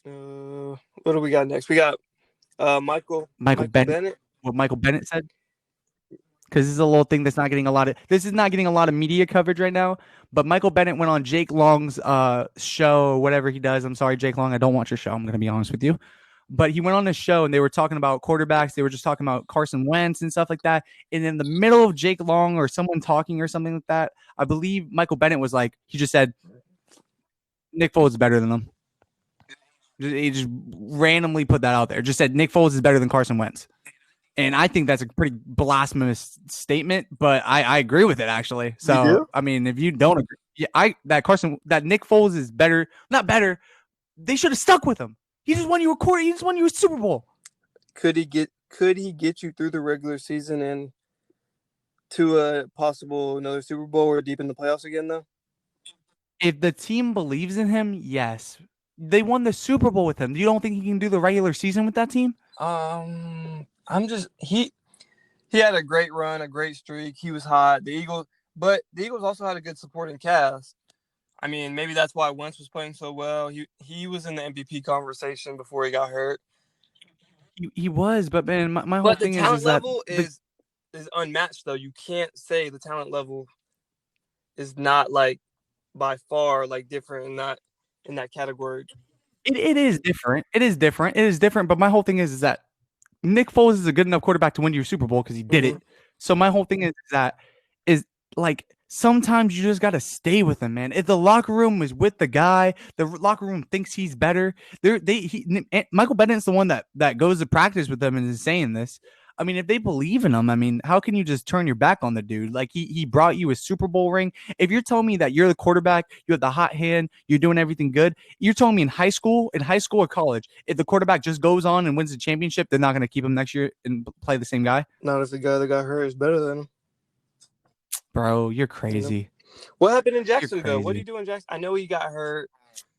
What do we got next? We got Michael Bennett. What Michael Bennett said. Because this is a little thing that's not getting a lot of. This is not getting a lot of media coverage right now. But Michael Bennett went on Jake Long's show, whatever he does. I'm sorry, Jake Long. I don't watch your show. I'm going to be honest with you. But he went on the show and they were talking about quarterbacks. They were just talking about Carson Wentz and stuff like that. And in the middle of Jake Long or someone talking or something like that, I believe Michael Bennett was like, he just said, Nick Foles is better than him. He just randomly put that out there. Just said Nick Foles is better than Carson Wentz. And I think that's a pretty blasphemous statement, but I agree with it actually. So I mean, if you don't agree, that Nick Foles is better, not better. They should have stuck with him. He just won you a quarter. He just won you a Super Bowl. Could he get you through the regular season and to a possible another Super Bowl or deep in the playoffs again though? If the team believes in him, yes. They won the Super Bowl with him. You don't think he can do the regular season with that team? He had a great run, a great streak. He was hot. But the Eagles also had a good supporting cast. I mean, maybe that's why Wentz was playing so well. He was in the MVP conversation before he got hurt. He was, but man, my whole thing is that the talent level is unmatched though. You can't say the talent level is not like by far like different in that category. It is different. It is different. But my whole thing is that Nick Foles is a good enough quarterback to win you a Super Bowl because he did it. So my whole thing is like sometimes you just got to stay with him, man. If the locker room is with the guy, the locker room thinks he's better. Michael Bennett's the one that goes to practice with them and is saying this. I mean, if they believe in him, I mean, how can you just turn your back on the dude? Like he brought you a Super Bowl ring. If you're telling me that you're the quarterback, you have the hot hand, you're doing everything good, you're telling me in high school or college, if the quarterback just goes on and wins the championship, they're not going to keep him next year and play the same guy? Not if the guy that got hurt is better than him. Bro, you're crazy. You know? What happened in Jacksonville? What did he do in Jackson? I know he got hurt,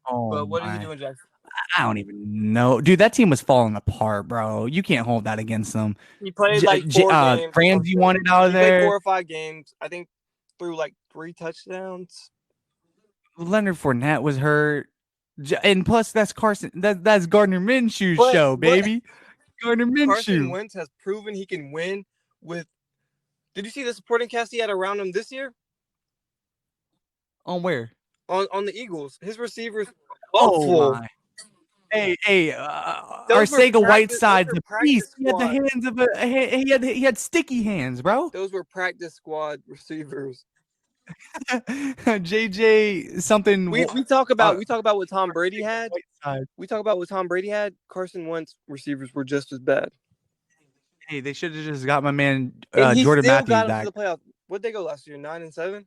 but what did he do in Jackson? I don't even know. Dude, that team was falling apart, bro. You can't hold that against them. He played like 4 games. Ramsey wanted out of there. He played 4 or 5 games. I think threw like 3 touchdowns. Leonard Fournette was hurt. And plus, that's Carson. That's Gardner Minshew's show, baby. Gardner Minshew. Carson Wentz has proven he can win with. Did you see the supporting cast he had around him this year? On where? On the Eagles. His receivers. Oh my. Hey, Arcega Whiteside's a beast. He had the hands of he had sticky hands, bro. Those were practice squad receivers. JJ something. We talk about what Tom Brady had. We talk about what Tom Brady had. Carson Wentz receivers were just as bad. Hey, they should have just got my man Jordan Matthews back. To the playoffs. What'd they go last year? 9-7.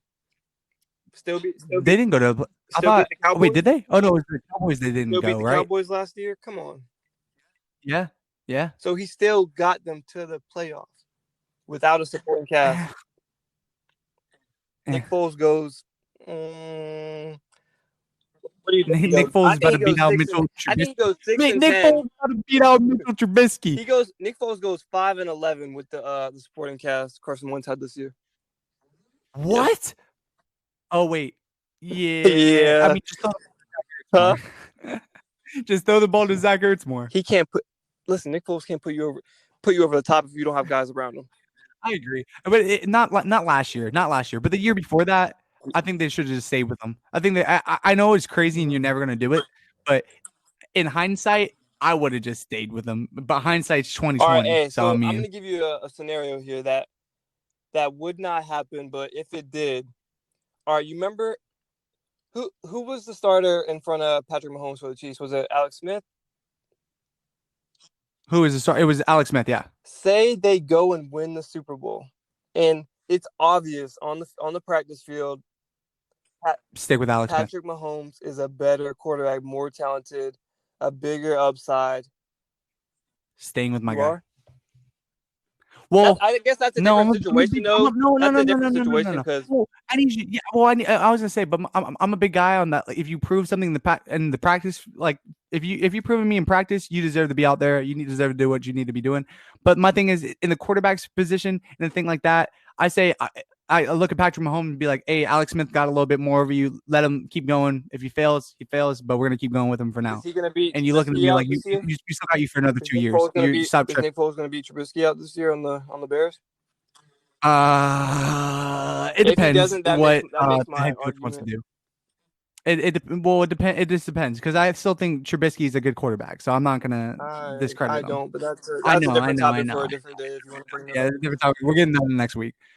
Still they didn't go to. I thought. Oh, wait, did they? Oh no, it was the Cowboys. They didn't go, right? Cowboys last year. Come on. Yeah. So he still got them to the playoffs without a supporting cast. Nick Foles goes. What do you think? Nick Foles is about to beat out Mitchell Trubisky. I think he goes 6 and 10. Nick Foles is about to beat out Mitchell Trubisky. Nick Foles goes 5-11 with the supporting cast Carson Wentz had this year. What? Yeah. Oh wait, yeah. I mean, just throw the ball to Zach Ertz more. He can't listen. Nick Foles can't put you over the top if you don't have guys around him. I agree, but not last year, but the year before that, I think they should have just stayed with him. I think that I know it's crazy and you're never gonna do it, but in hindsight, I would have just stayed with him. But hindsight's 2020. All right, hey, so I mean, I'm gonna give you a scenario here that would not happen, but if it did. All right, you remember who was the starter in front of Patrick Mahomes for the Chiefs? Was it Alex Smith? Who is the starter? It was Alex Smith, yeah. Say they go and win the Super Bowl, and it's obvious on the practice field. Stick with Alex Smith. Patrick Mahomes is a better quarterback, more talented, a bigger upside. Staying with my guy. Well, I guess that's a different situation, though. No. Because I need you. Yeah, well, I was gonna say, but I'm a big guy on that. Like, if you prove something in the practice, like if you proven me in practice, you deserve to be out there. You deserve to do what you need to be doing. But my thing is in the quarterback's position and a thing like that. I say I look at Patrick Mahomes and be like, hey, Alex Smith got a little bit more of you. Let him keep going. If he fails, he fails. But we're gonna keep going with him for now. Is he gonna beat And you look at him and Trubisky be out like, you this year? still got you for another Is 2 Nick years. Foles gonna You beat? stop Is tripping. Nick Foles gonna beat Trubisky out this year on the Bears? It If he depends doesn't, that what makes the my head coach wants to argument. do. It depends. It just depends because I still think Trubisky is a good quarterback, so I'm not gonna discredit I him. don't, but that's a I different know. topic for a different day if you want to bring that Yeah, up. it's a different topic. We're getting that next week.